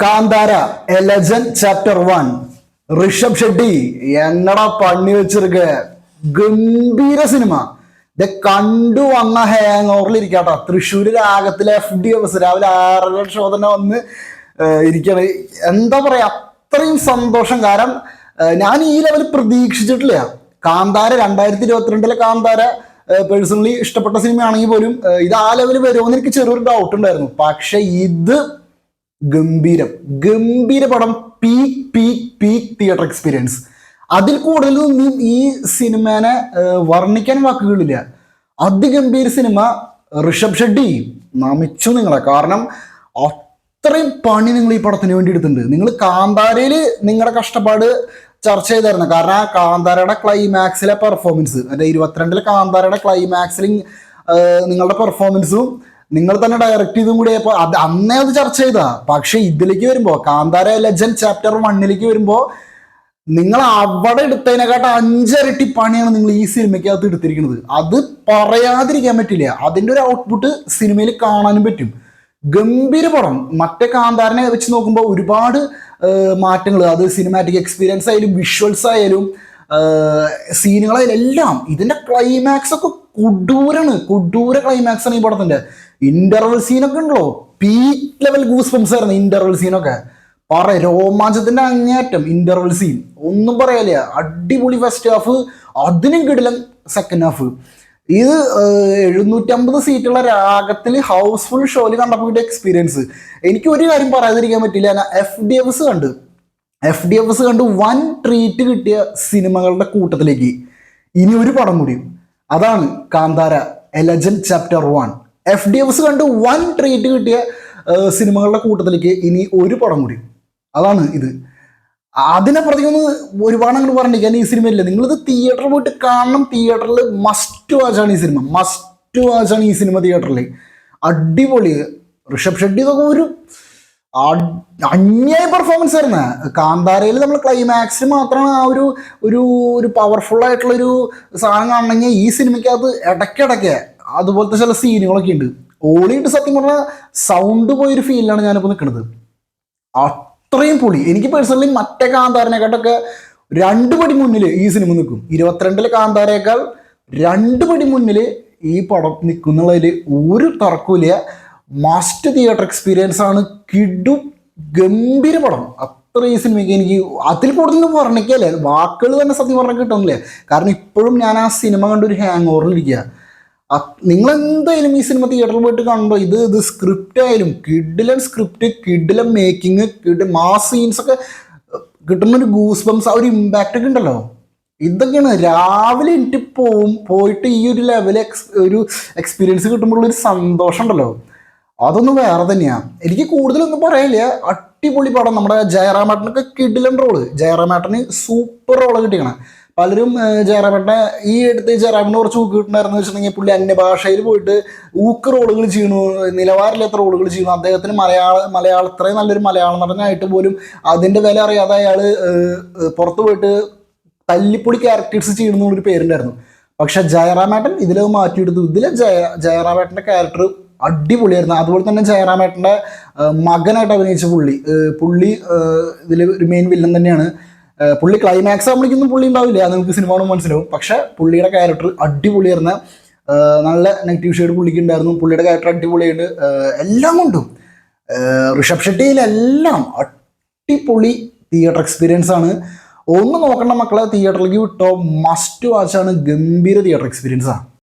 Kantara a legend chapter 1 Rishab Shetty എന്നടാ പണി വെച്ചിരിക്ക ഗംഭീര സിനിമ ഇത് കണ്ടു വന്ന ഹാങ് ഓവറിൽ ഇരിക്കാട്ടോ. തൃശ്ശൂര് രാഗത്തിലെ FDFS രാവിലെ 6:30 ഷോ തന്നെ വന്ന് ഇരിക്കണ. എന്താ പറയാ, അത്രയും സന്തോഷം. കാരണം ഞാൻ ഈ ലെവൽ പ്രതീക്ഷിച്ചിട്ടില്ല. കാന്താര 2022 കാന്താര പേഴ്സണലി ഇഷ്ടപ്പെട്ട സിനിമയാണെങ്കിൽ പോലും ഇത് ആ ലെവൽ വരുമെന്ന് എനിക്ക് ചെറിയൊരു ഡൗട്ട് ഉണ്ടായിരുന്നു. പക്ഷെ ഇത് ഗംഭീര പടം, പീക്ക് തിയേറ്റർ എക്സ്പീരിയൻസ്. അതിൽ കൂടുതലൊന്നും ഈ സിനിമേനെ വർണ്ണിക്കാൻ വാക്കുകളില്ല. അതിഗംഭീര സിനിമ. ഋഷഭ് ഷെട്ടി നമിച്ചു നിങ്ങളെ. കാരണം അത്രയും പണി നിങ്ങൾ ഈ പടത്തിന് വേണ്ടി എടുത്തിട്ടുണ്ട്. നിങ്ങൾ കാന്താരയിൽ നിങ്ങളുടെ കഷ്ടപ്പാട് ചർച്ച ചെയ്തായിരുന്നു. കാരണം ആ കാന്താരയുടെ ക്ലൈമാക്സിലെ പെർഫോമൻസ്, എൻ്റെ 22 കാന്താരയുടെ ക്ലൈമാക്സിൽ നിങ്ങളുടെ പെർഫോമൻസും നിങ്ങൾ തന്നെ ഡയറക്റ്റ് ചെയ്തും കൂടി ആയപ്പോൾ അന്നേ അത് ചർച്ച ചെയ്താ. പക്ഷെ ഇതിലേക്ക് വരുമ്പോൾ, കാന്താര ലെജൻഡ് ചാപ്റ്റർ 1 വരുമ്പോൾ നിങ്ങൾ അവിടെ എടുത്തതിനെക്കാട്ട് 5 ഇരട്ടി പണിയാണ് നിങ്ങൾ ഈ സിനിമയ്ക്കകത്ത് എടുത്തിരിക്കുന്നത്. അത് പറയാതിരിക്കാൻ പറ്റില്ല. അതിൻ്റെ ഒരു ഔട്ട്പുട്ട് സിനിമയിൽ കാണാനും പറ്റും. ഗംഭീര പടം. മറ്റേ കാന്താരനെ വെച്ച് നോക്കുമ്പോൾ ഒരുപാട് മാറ്റങ്ങൾ, അത് സിനിമാറ്റിക് എക്സ്പീരിയൻസ് ആയാലും വിഷ്വൽസ് ആയാലും സീനുകളായാലും എല്ലാം. ഇതിന്റെ ക്ലൈമാക്സ് ഒക്കെ കൊടൂര ക്ലൈമാക്സ് ആണ് ഈ പടത്തിന്റെ. ഇന്റർവൽ സീനൊക്കെ ഉണ്ടല്ലോ, പീക്ക് ലെവൽ ഗൂസ് ബംസ് ആയിരുന്നു ഇന്റർവൽ സീനൊക്കെ. രോമാഞ്ചത്തിന്റെ അങ്ങേറ്റം ഇന്റർവൽ സീൻ, ഒന്നും പറയാനില്ല. അടിപൊളി ഫസ്റ്റ് ഹാഫ്, അതിനും കിടിലൻ സെക്കൻഡ് ഹാഫ്. ഇത് 750 സീറ്റുള്ള രാഗത്തിൽ ഹൗസ്ഫുൾ ഷോയിൽ കണ്ടപ്പോൾ കിട്ടിയ എക്സ്പീരിയൻസ്. എനിക്ക് ഒരു കാര്യം പറയാതിരിക്കാൻ പറ്റില്ല. ഞാൻ FDFS കണ്ട് 1 ട്രീറ്റ് കിട്ടിയ സിനിമകളുടെ കൂട്ടത്തിലേക്ക് ഇനി ഒരു പടം കൂടി. അതാണ് Kantara a legend chapter 1. FDFS കണ്ട് 1 ട്രീറ്റ് കിട്ടിയ സിനിമകളുടെ കൂട്ടത്തിലേക്ക് ഇനി ഒരു പടം കൂടി. അതാണ് ഇത്. അതിനപ്പുറത്തേക്കൊന്ന് ഒരുപാട് അങ്ങോട്ട് പറഞ്ഞിരിക്കാൻ ഈ സിനിമയില്ല. നിങ്ങളിത് തിയേറ്ററിൽ പോയിട്ട് കാണണം. തിയേറ്ററിൽ മസ്റ്റ് വാച്ചാണ് ഈ സിനിമ തിയേറ്ററിൽ. അടിപൊളി. ഋഷഭ് ഷെട്ടി ഇതൊക്കെ ഒരു അന്യായ പെർഫോമൻസ് ആയിരുന്നു. കാന്താരയിൽ നമ്മൾ ക്ലൈമാക്സിൽ മാത്രമാണ് ആ ഒരു പവർഫുൾ ആയിട്ടുള്ളൊരു സാധനം കാണണമെങ്കിൽ ഈ സിനിമയ്ക്കകത്ത് ഇടയ്ക്കിടയ്ക്ക് അതുപോലത്തെ ചില സീനുകളൊക്കെ ഉണ്ട്. ഓളിയിട്ട് സത്യം പറഞ്ഞാൽ സൗണ്ട് പോയൊരു ഫീലിലാണ് ഞാനിപ്പോൾ നിൽക്കുന്നത്. അത്രയും പൊളി. എനിക്ക് പേഴ്സണലി മറ്റേ കാന്താരനെക്കാട്ടൊക്കെ 2 പടി മുന്നിൽ ഈ സിനിമ നിൽക്കും. 22 കാന്താരയേക്കാൾ 2 പടി മുന്നിൽ ഈ പടം നിൽക്കുന്നുള്ളതിൽ ഒരു തർക്കമില്ല. മസ്റ്റ് തിയേറ്റർ എക്സ്പീരിയൻസ് ആണ്. ഗംഭീര പടം. അത്ര ഈ സിനിമയ്ക്ക് എനിക്ക് അതിൽ കൂടുതൽ വർണ്ണിക്കല്ലേ, വാക്കുകൾ തന്നെ സത്യം പറഞ്ഞാൽ കിട്ടുന്നില്ലേ. കാരണം ഇപ്പോഴും ഞാൻ ആ സിനിമ കണ്ടൊരു ഹാങ് ഓവറിലിരിക്കുക. നിങ്ങൾ എന്തായാലും ഈ സിനിമ തിയേറ്ററിൽ പോയിട്ട് കണ്ടോ. ഇത് സ്ക്രിപ്റ്റ് ആയാലും കിഡിലൻ സ്ക്രിപ്റ്റ്, കിഡിലൻ മേക്കിങ്, മാസ് സീൻസ് ഒക്കെ കിട്ടുന്ന ഒരു ഗൂസ് ബംസ്, ആ ഒരു ഇമ്പാക്റ്റ് ഒക്കെ ഉണ്ടല്ലോ. ഇതൊക്കെയാണ് രാവിലെ എനിക്ക് പോയിട്ട് ഈ ഒരു ലെവൽ ഒരു എക്സ്പീരിയൻസ് കിട്ടുമ്പോഴുള്ളൊരു സന്തോഷം ഉണ്ടല്ലോ, അതൊന്നും വേറെ തന്നെയാണ്. എനിക്ക് കൂടുതലൊന്നും പറയില്ല. അടിപൊളി പടം. നമ്മുടെ ജയറാമേട്ടനൊക്കെ കിഡിലൻ റോള്. ജയറാമേട്ടന് സൂപ്പർ റോള് കിട്ടിയാണ്. പലരും ജയറാമേട്ടനെ ഈ അടുത്ത് ജയറാമേട്ടന് കുറച്ച് ഊക്ക് കിട്ടുന്നായിരുന്നു വെച്ചിട്ടുണ്ടെങ്കിൽ പുള്ളി അന്യഭാഷയിൽ പോയിട്ട് ഊക്ക് റോളുകൾ ചെയ്യുന്നു, നിലവാരമില്ലാത്ത റോളുകൾ ചെയ്യുന്നു. അദ്ദേഹത്തിന് മലയാളം ഇത്രയും നല്ലൊരു മലയാളം നടനായിട്ട് പോലും അതിൻ്റെ വില അറിയാതെ അയാൾ പുറത്ത് പോയിട്ട് തല്ലിപ്പൊളി ക്യാരക്ടേഴ്സ് ചെയ്യുന്നൊരു പേരുണ്ടായിരുന്നു. പക്ഷെ ജയറാമേട്ടൻ ഇതിലത് മാറ്റിയെടുത്തു. ഇതിലെ ജയറാമേട്ടൻ്റെ ക്യാരക്ടർ അടിപൊളിയായിരുന്നു. അതുപോലെ തന്നെ ജയറാമേട്ടൻ്റെ മകനായിട്ട് അഭിനയിച്ച പുള്ളി ഇതിൽ ഒരു മെയിൻ വില്ലൻ തന്നെയാണ്. പുള്ളി ക്ലൈമാക്സ് ആകുമ്പോഴേക്കൊന്നും പുള്ളി ഉണ്ടാവില്ല, നിങ്ങൾക്ക് സിനിമ കാണുമ്പോൾ മനസ്സിലാവും. പക്ഷെ പുള്ളിയുടെ ക്യാരക്ടർ അടിപൊളിയായിരുന്ന, നല്ല നെഗറ്റീവ് ഷെയ്ഡ് പുള്ളിക്ക് ഉണ്ടായിരുന്നു. പുള്ളിയുടെ ക്യാരക്ടർ അടിപൊളിയായിട്ട് എല്ലാം കൊണ്ടും ഋഷഭ് ഷെട്ടിയിലെല്ലാം അടിപൊളി തിയേറ്റർ എക്സ്പീരിയൻസ് ആണ്. ഒന്ന് നോക്കണ്ട മക്കളെ, തിയേറ്ററിലേക്ക് വിട്ടോ, മസ്റ്റ് വാച്ചാണ്. ഗംഭീര തിയേറ്റർ എക്സ്പീരിയൻസ് ആണ്.